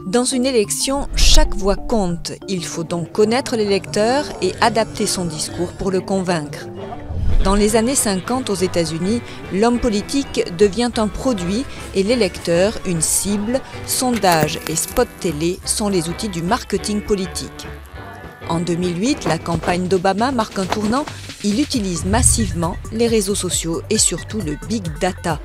Dans une élection, chaque voix compte. Il faut donc connaître l'électeur et adapter son discours pour le convaincre. Dans les années 50 aux États-Unis, l'homme politique devient un produit et l'électeur une cible. Sondages et spots télé sont les outils du marketing politique. En 2008, la campagne d'Obama marque un tournant. Il utilise massivement les réseaux sociaux et surtout le big data.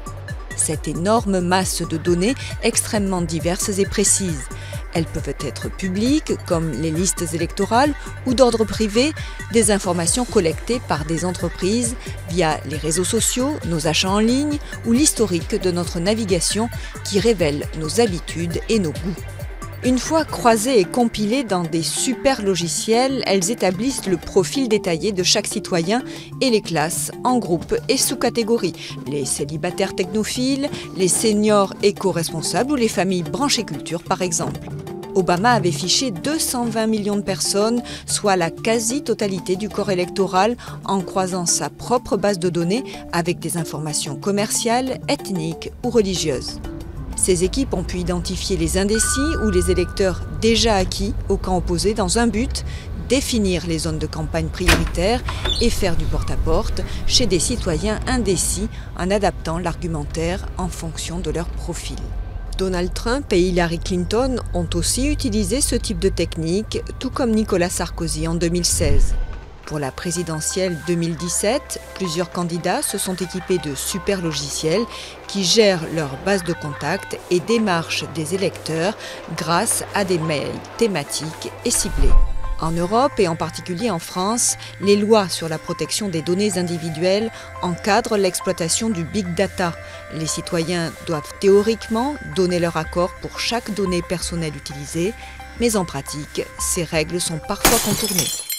Cette énorme masse de données extrêmement diverses et précises. Elles peuvent être publiques, comme les listes électorales, ou d'ordre privé, des informations collectées par des entreprises via les réseaux sociaux, nos achats en ligne ou l'historique de notre navigation qui révèle nos habitudes et nos goûts. Une fois croisées et compilées dans des super logiciels, elles établissent le profil détaillé de chaque citoyen et les classent en groupes et sous-catégories. Les célibataires technophiles, les seniors éco-responsables ou les familles branchées culture par exemple. Obama avait fiché 220 millions de personnes, soit la quasi-totalité du corps électoral, en croisant sa propre base de données avec des informations commerciales, ethniques ou religieuses. Ces équipes ont pu identifier les indécis ou les électeurs déjà acquis au camp opposé dans un but, définir les zones de campagne prioritaires et faire du porte-à-porte chez des citoyens indécis en adaptant l'argumentaire en fonction de leur profil. Donald Trump et Hillary Clinton ont aussi utilisé ce type de technique, tout comme Nicolas Sarkozy en 2016. Pour la présidentielle 2017, plusieurs candidats se sont équipés de super logiciels qui gèrent leur base de contacts et démarchent des électeurs grâce à des mails thématiques et ciblés. En Europe et en particulier en France, les lois sur la protection des données individuelles encadrent l'exploitation du big data. Les citoyens doivent théoriquement donner leur accord pour chaque donnée personnelle utilisée, mais en pratique, ces règles sont parfois contournées.